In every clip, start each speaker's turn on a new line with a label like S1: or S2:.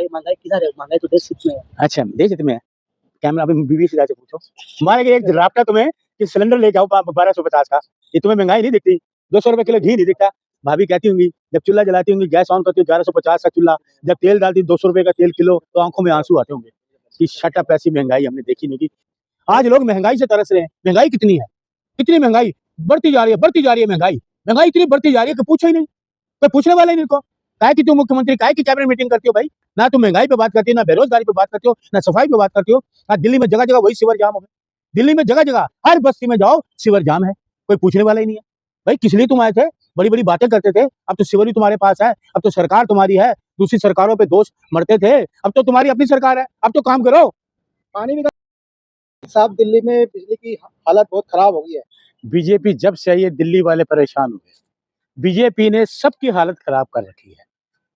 S1: महंगाई किधर है? महंगाई तो देश हित में है।
S2: अच्छा, देश हित में है। कैमरा अभी बीवी से जाके पूछो। मारे एक राब्ता तुम्हें कि सिलेंडर लेके आओ 1250 का। ये तुम्हें महंगाई नहीं दिखती? 200 रुपए किलो घी नहीं दिखता? भाभी कहती होंगी जब चूल्हा जलाती होंगी, गैस ऑन करती हो 1150 का चूल्हा, जब तेल डालती 200 रुपए का तेल किलो, तो आंखों में आंसू आते होंगे कि शट अप, ऐसी महंगाई हमने देखी नहीं की। आज लोग महंगाई से तरस रहे हैं। महंगाई कितनी है? कितनी महंगाई बढ़ती जा रही है, बढ़ती जा रही है महंगाई। महंगाई इतनी बढ़ती जा रही है कि पूछो ही नहीं, कोई पूछने वाला ही नहीं इनको। काहे की तुम मुख्यमंत्री, काहे की कैबिनेट मीटिंग करती हो भाई? ना तुम महंगाई पे बात करती हो, ना बेरोजगारी पे बात करती हो, ना सफाई पे बात करती हो। आज दिल्ली में जगह जगह वही सीवर जाम हो गए। दिल्ली में जगह जगह हर बस्ती में जाओ सीवर जाम है, कोई पूछने वाला ही नहीं है। भाई किस लिए तुम आए थे? बड़ी बड़ी बातें करते थे, अब तो सीवर ही तुम्हारे पास है, अब तो सरकार तुम्हारी है, दूसरी सरकारों पे दोष मरते थे, अब तो तुम्हारी अपनी सरकार है, अब तो काम करो।
S1: पानी भी साहब, दिल्ली में बिजली की हालत बहुत खराब हो गई है।
S2: बीजेपी जब से आई है दिल्ली वाले परेशान हो गए। बीजेपी ने सबकी हालत खराब कर रखी है।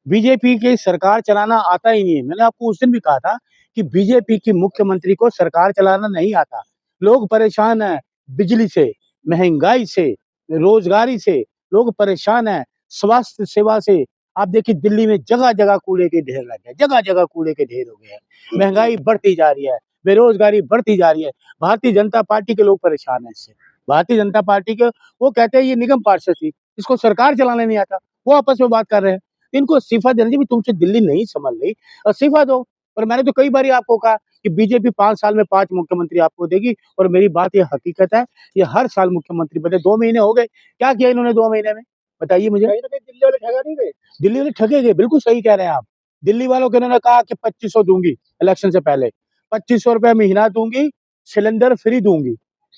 S2: बीजेपी की सरकार चलाना आता ही नहीं है। मैंने आपको उस दिन भी कहा था कि बीजेपी की मुख्यमंत्री को सरकार चलाना नहीं आता। लोग परेशान हैं बिजली से, महंगाई से, रोजगारी से, लोग परेशान हैं स्वास्थ्य सेवा से। आप देखिए दिल्ली में जगह जगह कूड़े के ढेर लग गए, जगह जगह कूड़े के ढेर हो गए हैं। महंगाई बढ़ती जा रही है, बेरोजगारी बढ़ती जा रही है। भारतीय जनता पार्टी के लोग परेशान हैं इससे। भारतीय जनता पार्टी के वो कहते हैं ये निगम पार्षद थी, इसको सरकार चलाने नहीं आता, वो आपस में बात कर रहे हैं। इनको इस्तीफा देना चाहिए, तुमसे दिल्ली नहीं संभल रही, इस्तीफा दो। और मैंने तो कई बार आपको कहा कि बीजेपी 5 साल में 5 मुख्यमंत्री आपको देगी, और मेरी बात ये हकीकत है, ये हर साल मुख्यमंत्री बने। 2 महीने हो गए, क्या किया इन्होंने 2 महीने में? बताइए मुझे।
S1: कहीं ना कहीं दिल्ली वाले ठगा नहीं गए?
S2: दिल्ली वाले ठगे गए, बिल्कुल सही कह रहे हैं आप। दिल्ली वालों को इन्होंने कहा कि 2500 दूंगी इलेक्शन से पहले, 2500 रुपए महीना दूंगी, सिलेंडर फ्री दूंगी।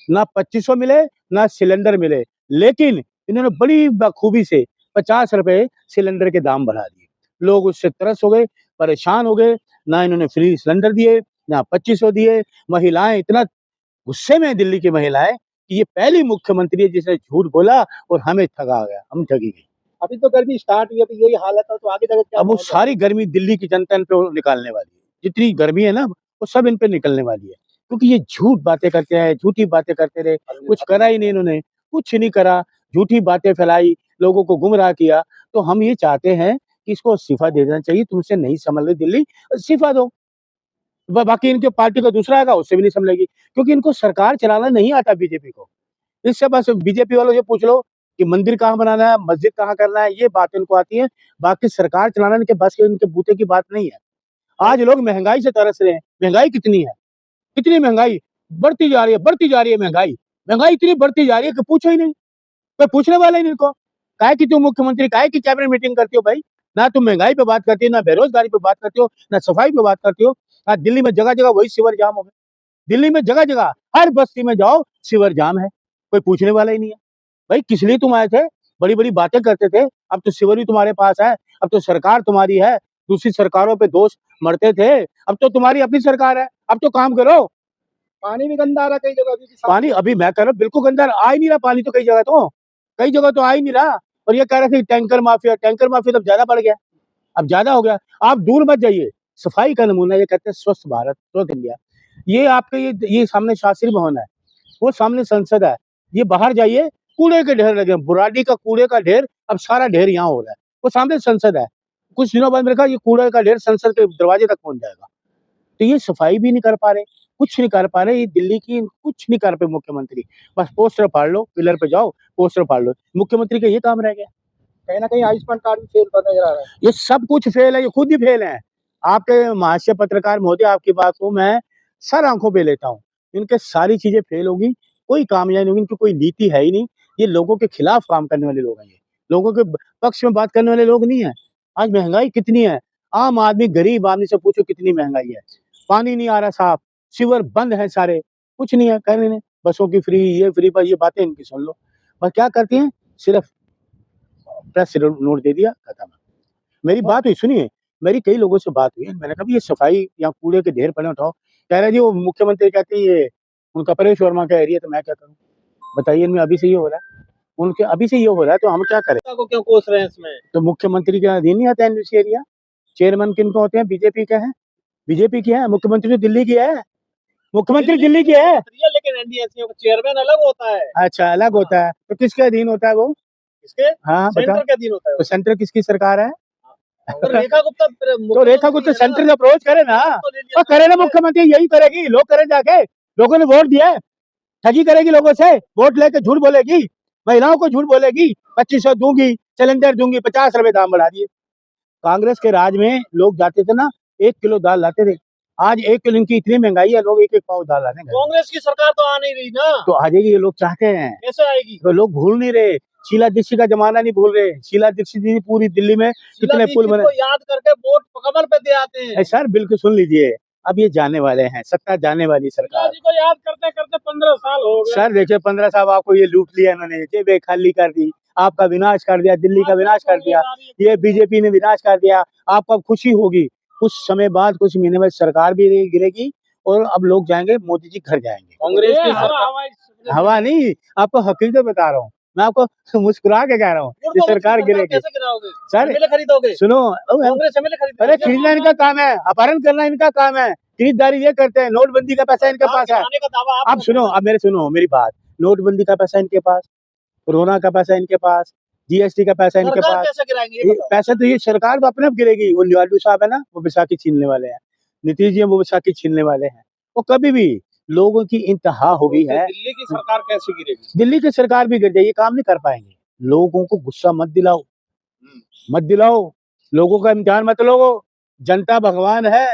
S2: ना 2500 मिले, ना सिलेंडर मिले, लेकिन इन्होंने बड़ी बखूबी से 50 रुपए सिलेंडर के दाम बढ़ा दिए। लोग उससे त्रस्त हो गए, परेशान हो गए। ना इन्होंने फ्री सिलेंडर दिए, ना 2500 दिए। महिलाएं इतना गुस्से में हैं दिल्ली की महिलाएं कि ये पहली मुख्यमंत्री है जिसने झूठ बोला और हमें ठगा गया, हम ठगी गई।
S1: अभी तो गर्मी स्टार्ट हुई, अभी यही हालत है, तो आगे जाकर क्या
S2: अब वो
S1: माहौल है?
S2: सारी गर्मी दिल्ली की जनता इन पे निकालने वाली है। जितनी गर्मी है ना, वो सब इन पे निकलने वाली है, क्योंकि ये झूठ बातें करते हैं, झूठी बातें करते रहे, कुछ करा ही नहीं इन्होंने, कुछ नहीं करा, झूठी बातें फैलाई, लोगों को गुमराह किया। तो हम ये चाहते हैं कि इसको इस्तीफा दे देना चाहिए। तुमसे नहीं संभल रही दिल्ली, इस्तीफा दो। बाकी इनके पार्टी का दूसरा आएगा, उससे भी नहीं संभलेगी, क्योंकि इनको सरकार चलाना नहीं आता बीजेपी को। इससे बस बीजेपी वालों से पूछ लो कि मंदिर कहाँ बनाना है, मस्जिद कहाँ करना है, ये बात इनको आती है। बाकी सरकार चलाना इनके बस के, इनके बूते की बात नहीं है। आज लोग महंगाई से तरस रहे हैं। महंगाई कितनी है? कितनी महंगाई बढ़ती जा रही है, बढ़ती जा रही है महंगाई। महंगाई इतनी बढ़ती जा रही है कि पूछो ही नहीं, कोई पूछने वाला ही नहीं इनको। काहे की तुम मुख्यमंत्री, काहे की कैबिनेट मीटिंग करती हो भाई? ना तुम महंगाई पे बात करती हो, ना बेरोजगारी पे बात करती हो, ना सफाई पे बात करती हो। आज दिल्ली में जगह जगह वही सीवर जाम हो गए। दिल्ली में जगह जगह हर बस्ती में जाओ सीवर जाम है, कोई पूछने वाला ही नहीं है। भाई किस लिए तुम आए थे? बड़ी बड़ी बातें करते थे, अब तो सीवर ही तुम्हारे पास है, अब तो सरकार तुम्हारी है, दूसरी सरकारों पे दोष मरते थे, अब तो तुम्हारी अपनी सरकार है, अब तो काम करो।
S1: पानी भी गंदा आ रहा है कई जगह, अभी भी साफ
S2: पानी अभी मैं कह रहा हूँ बिल्कुल गंदा आ ही नहीं रहा पानी, तो कई जगह तो, कई जगह तो आ ही नहीं रहा। और ये कह रहे थे टैंकर माफिया, टैंकर माफिया तो ज्यादा बढ़ गया, अब ज्यादा हो गया। आप दूर मत जाइए, सफाई का नमूना ये कहते हैं स्वच्छ भारत, स्वच्छ इंडिया। ये आपके ये सामने शास्त्री भवन है, वो सामने संसद है, ये बाहर जाइए कूड़े के ढेर लगे हैं। बुराड़ी का कूड़े का ढेर, अब सारा ढेर यहाँ हो रहा है, वो सामने संसद है। कुछ दिनों बाद मेरे कहा ये कूड़े का ढेर संसद के दरवाजे तक पहुंच जाएगा। तो ये सफाई भी नहीं कर पा रहे, कुछ नहीं कर पा रहे। ये दिल्ली की कुछ नहीं कर पाए मुख्यमंत्री, बस पोस्टर फाड़ लो, पिलर पे जाओ पोस्टर फाड़ लो। मुख्यमंत्री का ये काम रह गया।
S1: कहीं ना कहीं आयुष्मान कार्ड भी फेल पर नजर आ रहा है।
S2: ये सब कुछ फेल है, ये खुद ही फेल है। आपके महाशय पत्रकार महोदय, आपकी बात को मैं सर आंखों पे लेता हूँ। इनके सारी चीजें फेल होगी, कोई कामयाबी नहीं होगी, इनकी कोई नीति है ही नहीं। ये लोगों के खिलाफ काम करने वाले लोग हैं, ये लोगों के पक्ष में बात करने वाले लोग नहीं है। आज महंगाई कितनी है, आम आदमी गरीब आदमी से पूछो कितनी महंगाई है। पानी नहीं आ रहा साफ, सीवर बंद है सारे, कुछ नहीं है कहने ने। बसों की फ्री, ये फ्री, पर ये बातें इनकी सुन लो। बस क्या करती हैं, सिर्फ प्रेस नोट दे दिया, खत्म। मेरी बात हुई, सुनिए, मेरी कई लोगों से बात हुई है। मैंने कहा भी ये सफाई या कूड़े के ढेर पड़े उठाओ, कह रहे जी वो मुख्यमंत्री कहते हैं ये उनका परेश वर्मा का एरिया, तो मैं क्या करूं? बताइए, इनमें अभी से ये हो रहा है, उनके अभी से ये हो रहा है, तो हम क्या करें?
S1: को क्यों कोस रहे हैं इसमें?
S2: तो मुख्यमंत्री के अधीन नहीं आता एनडीसी एरिया। चेयरमैन किनको होते हैं? बीजेपी के हैं, बीजेपी की है। मुख्यमंत्री तो दिल्ली की है, मुख्यमंत्री दिल्ली की है।
S1: लेकिन एनडीएससी का चेयरमैन अलग होता है।
S2: अच्छा, अलग होता है, तो किसके अधीन होता है वो?
S1: इसके
S2: हाँ बता।
S1: सेंटर के अधीन होता है
S2: तो सेंटर किसकी सरकार है?
S1: तो रेखा गुप्ता
S2: तो रेखा गुप्ता सेंटर से अप्रोच करे ना, और करे ना मुख्यमंत्री, यही करेगी, लोग करे जाके, लोगों ने वोट दिया है, ठगी करेगी लोगों से, वोट लेके झूठ बोलेगी, महिलाओं को झूठ बोलेगी, 2500 दूंगी, सिलेंडर दूंगी, 50 रुपए दाम बढ़ा दिए। कांग्रेस के राज में लोग जाते थे ना, 1 किलो दाल लाते थे, आज 1 किलो, इनकी इतनी महंगाई है, लोग 1-1 पाव दाल लाने गए।
S1: कांग्रेस की सरकार तो आ नहीं रही ना,
S2: तो आ जाएगी, ये लोग चाहते हैं,
S1: कैसे आएगी?
S2: तो लोग भूल नहीं रहे, शीला दीक्षित का जमाना नहीं भूल रहे। शीला दीक्षित जी पूरी दिल्ली में कितने पुल बने,
S1: याद करके वोट कमर पे दे आते हैं।
S2: सर बिल्कुल सुन लीजिए, अब ये जाने वाले हैं, सत्ता जाने वाली सरकार
S1: जी को याद करते करते 15 साल हो गए।
S2: सर देखिए, 15 साल आपको ये लूट लिया इन्होंने, जेबें खाली कर दी, आपका विनाश कर दिया, दिल्ली का विनाश कर दिया, ये बीजेपी ने विनाश कर दिया। आपको अब खुशी होगी, कुछ समय बाद, कुछ महीने में सरकार भी गिरेगी, और अब लोग जाएंगे, मोदी जी घर जाएंगे।
S1: कांग्रेस की
S2: हवा नहीं, आपको हकीकत बता रहा हूँ, मैं आपको मुस्कुरा के कह रहा हूँ, ये सरकार गिरेगी।
S1: कैसे गिराओगे?
S2: सर
S1: एमएलए खरीदोगे?
S2: सुनो,
S1: कांग्रेस एमएलए खरीदोगे?
S2: अरे खरीदना इनका काम है, अपहरण करना इनका काम है, खरीदारी ये करते हैं, नोटबंदी का पैसा इनके पास है। अब सुनो, अब मेरी बात, नोटबंदी का पैसा इनके पास, कोरोना का पैसा इनके पास, जीएसटी का पैसा इनके पास,
S1: कैसे गिराएंगे?
S2: पैसा तो ये सरकार तो अपने आप गिरेगी। वो लालू साहब है ना, वो बैसाखी छीनने वाले हैं, नीतीश जी वो बैसाखी छीनने वाले हैं, वो कभी भी लोगों की इंतहा हो गई है।
S1: दिल्ली की सरकार कैसे गिरेगी?
S2: दिल्ली की सरकार भी गिर जाएगी, काम नहीं कर पाएंगे। लोगों को गुस्सा मत दिलाओ, मत दिलाओ, लोगों का इम्तिहान मत लो, जनता भगवान है,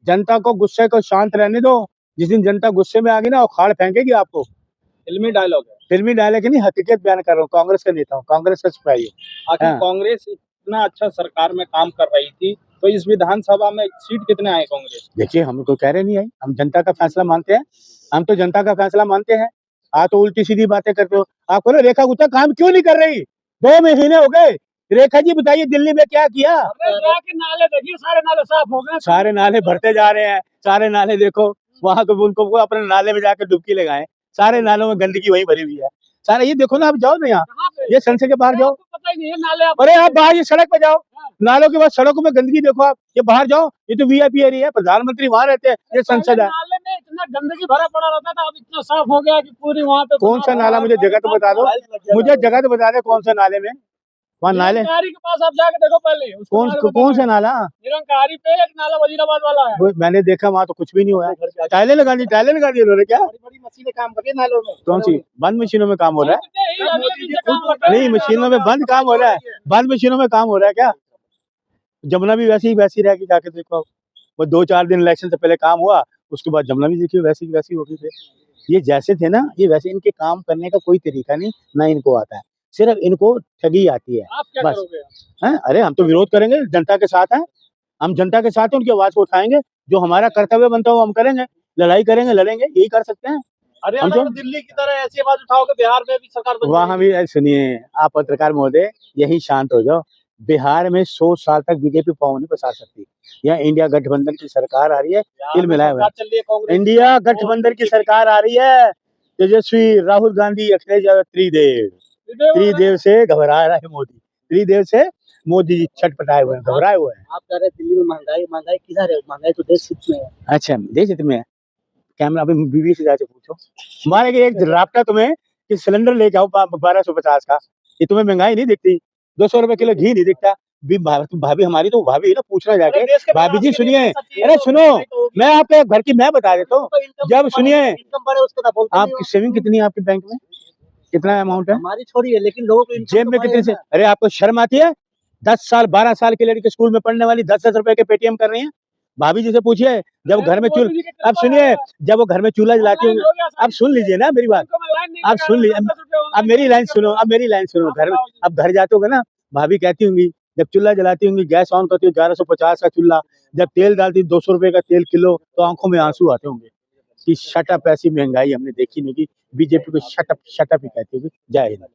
S2: जनता को गुस्से को शांत रहने दो, जिस दिन जनता गुस्से में आ गई ना, वो खाड़ फेंकेगी आपको।
S1: फिल्मी डायलॉग है।
S2: फिल्मी डायलॉग नहीं, हकीकत बयान कर रहा हूँ, कांग्रेस का नेता हूँ, कांग्रेस का सिपाही हूँ।
S1: आखिर
S2: हाँ।
S1: कांग्रेस इतना अच्छा सरकार में काम कर रही थी, तो इस विधानसभा में सीट कितने आए कांग्रेस?
S2: देखिए, हम तो कह रहे नहीं आई, हम जनता का फैसला मानते हैं, हम तो जनता का फैसला मानते हैं। आप तो उल्टी सीधी बातें करते हो, आपको ना रेखा गुप्ता काम क्यों नहीं कर रही? 2 महीने हो गए, रेखा जी बताइए दिल्ली में क्या किया?
S1: नाले देखिए, सारे नाले साफ हो गए,
S2: सारे नाले भरते जा रहे हैं, सारे नाले देखो, वहां को उनको वो अपने नाले में जाकर डुबकी लगाए, सारे नालों में गंदगी वही भरी हुई है, सारा ये देखो ना, आप जाओ ना यहाँ, ये संसद के बाहर जाओ,
S1: पता ही नहीं है नाले।
S2: अरे आप बाहर ये सड़क पे जाओ, नालों के बाद सड़कों में गंदगी देखो, आप ये बाहर जाओ, ये तो वीआईपी एरिया है, प्रधानमंत्री वहां रहते हैं, ये संसद है।
S1: नाले में इतना गंदगी भरा पड़ा रहता था, अब इतना साफ हो गया कि पूरी वहाँ पे।
S2: कौन सा नाला, मुझे जगह तो बता दो, मुझे जगह तो बता दे, कौन सा नाले में, वहाँ नाले
S1: निरंकारी के पास आप जाके देखो पहले,
S2: कौन सा नाला?
S1: निरंकारी पे एक नाला वजीराबाद वाला है,
S2: मैंने देखा, वहाँ तो कुछ भी नहीं हुआ, टाइलें लगा दी उन्होंने, क्या
S1: बड़ी मशीनें काम कर रही है नालों में।
S2: कौन सी बंद मशीनों में काम हो रहा है? नहीं, मशीनों में बंद काम हो रहा है, बंद मशीनों में काम हो रहा है क्या? जमुना भी वैसी रहेगी, जाके देखो, वो 2-4 दिन इलेक्शन से पहले काम हुआ, उसके बाद जमुना भी देखिए वैसी होगी। फिर ये जैसे थे ना, ये वैसे, इनके काम करने का कोई तरीका नहीं, ना इनको आता है, सिर्फ इनको ठगी आती है।
S1: आप क्या
S2: बस
S1: करोगे?
S2: हैं? अरे हम तो विरोध करेंगे, जनता के साथ हैं, हम जनता के साथ हैं, उनकी आवाज को उठाएंगे, जो हमारा कर्तव्य बनता है वो हम करेंगे, लड़ाई करेंगे, लड़ेंगे, यही कर सकते हैं।
S1: हरियाणा में दिल्ली की तरह ऐसी आवाज उठाओगे, बिहार में भी सरकार बन
S2: वहां भी सुनिए, आप पत्रकार महोदय यही शांत हो जाओ, बिहार में 100 साल तक बीजेपी पाँव नहीं पसार सकती, यहाँ इंडिया गठबंधन की सरकार आ रही है, तिल मिलाए हुए, इंडिया गठबंधन की सरकार आ रही है, तेजस्वी, राहुल गांधी, अखिलेश यादव, त्रिदेव से घबरा रहा है मोदी, त्रिदेव से मोदी जी छटपटाए हुए हैं, घबराए हुए हैं।
S1: आप कह रहे दिल्ली में महंगाई किधर है? महंगाई तो देश हित में है।
S2: अच्छा, देश हित में है, कैमरा अभी बीवी से जाके पूछो, हमारे एक राब्ता तुम्हें कि सिलेंडर लेके आओ 1250 का, ये तुम्हें महंगाई नहीं दिखती? 200 रुपए किलो घी नहीं दिखता? भाभी हमारी तो भाभी है ना, पूछना जाके, भाभी जी सुनिए, अरे सुनो, मैं आपके घर की मैं बता देता हूँ, जब सुनिए, आपकी सेविंग कितनी है आपके बैंक में, कितना अमाउंट है?
S1: हमारी छोड़ी है, लेकिन लोगों को
S2: जेब में कितनी से, अरे आपको शर्म आती है? 10 साल 12 साल की लड़की स्कूल में पढ़ने वाली 10-10 रुपए के पेटीएम कर रही है, भाभी जी से पूछिए, जब घर में अब सुनिए, जब वो घर में चूल्हा जलाती होंगी, अब सुन लीजिए ना मेरी बात, अब सुन लीजिए, अब मेरी लाइन सुनो, घर में अब घर जाते होगे ना, भाभी कहती होंगी, जब चूल्हा जलाती होंगी, गैस ऑन करती हो 1150 का चूल्हा, जब तेल डालती 200 रुपए का तेल किलो, तो आंखों में आंसू आते होंगे कि शट अप, ऐसी महंगाई हमने देखी नहीं, की बीजेपी को शट अप ही कहती होगी। जय हिंद।